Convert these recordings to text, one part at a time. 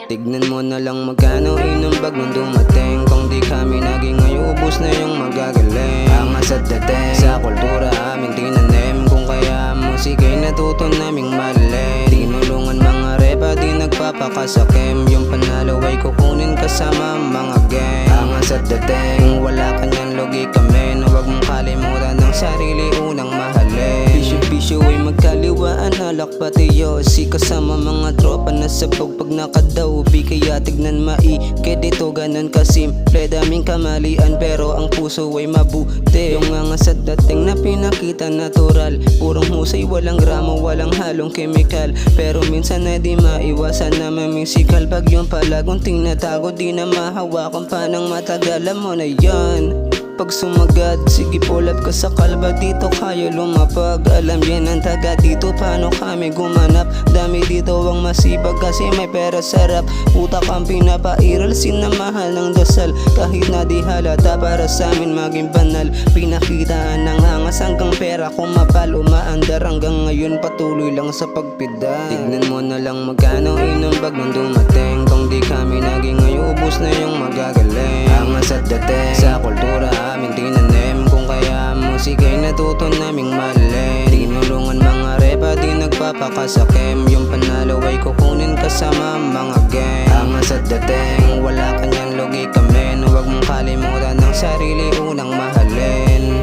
Tignan mo na lang magkano inumbag nung dumating. Kung di kami naging ngayon, ubos na yung magagaling. Angas at dating sa kultura aming tinanim. Kung kaya musika'y natuto naming mali. Tinulungan mga repa, di nagpapakasakim. Yung panalo ay kukunin kasama mga gang. Angas at dating, wala kanyang logika men. Huwag mong kalimutan ng sarili, unang mahalin. Bisyo ay magkaliwaan, halak pati yosi. Kasama mga tropa na sabog pag nakadaubi. Kaya tignan maigi dito, ganun kasimple. Daming kamalian pero ang puso ay mabuti. Yung angas at dating na pinakita natural. Purong husay, walang gramo, walang halong kemikal. Pero minsan na di maiwasan na mamisikal. Pag yung palagunting natago, di na mahawakan pa ng matagal. Alam mo na yan. Pag sumagad, sige pull up ka sa kalba. Dito kayo lumapag. Alam yan ang taga dito, paano kami gumanap. Dami dito ang masibag kasi may pera sarap. Utak ang pinapairal, sinamahal ng dasal. Kahit na di halata para sa amin maging banal. Pinakitaan ng angas hanggang pera kumapal. Umaandar hanggang ngayon patuloy lang sa pagpida. Tignan mo na lang magkano inumbag nung dumating. Kung di kami naging ngayon, ubos na yung magagaling. Angas at dating sa kultura aming tinanim. Kung kaya musika'y natuto naming mali. Tinulungan mga repa, di nagpapakasakim. Yung panalo ay kukunin kasama mga gang. Angas at dating, wala kanyang logika men. Huwag mong kalimutan ng sarili, unang mahalin.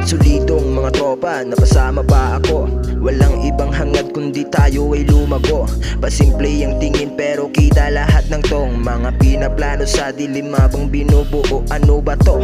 Solidong mga tropa, napasama pa ako. Walang ibang hangad kundi tayo ay lumago. Pasimple ang tingin pero kita lahat ng tong mga pinaplano sa dilim habang binubuo. Ano ba to?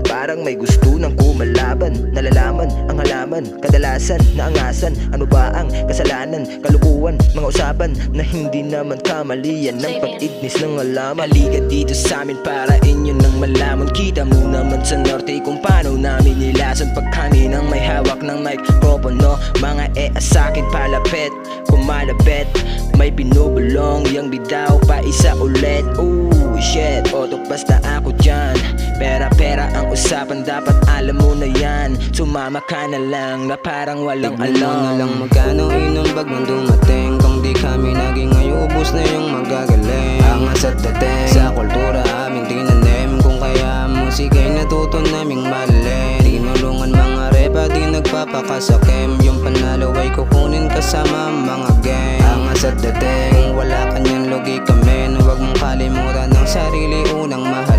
Parang may gusto ng kumalaban. Nalalaman ang halaman, kadalasan naangasan. Ano ba ang kasalanan? Kalukuhan, mga usapan na hindi naman kamalian ng pag-ignis ng alaman. Halika dito sa amin para inyo nang malaman. Kita mo naman sa norte kung paano namin nilasan. Pag kaninang may hawak ng microphone, mga sa'kin palapit, kumalapit. May binubulong, yang bidaw pa isa ulit. Ooh shit, otokbas na ako dyan. Pera ang usapan, dapat alam mo na yan. Sumama ka na lang na parang walang alam. Tignan mo na lang magkano inumbag nung dumating. Kung di kami naging ngayon, ubos na yung magagaling. Angas at dating sa kultura aming tinanim. Kung kaya musika'y natuto naming mali. Tinulungan mga repa, di nagpapakasakim. Yung panalo ay kukunin kasama mga gang. Angas at dating, wala kanyang logika men. Huwag mong kalimutan ng sarili, unang mahal.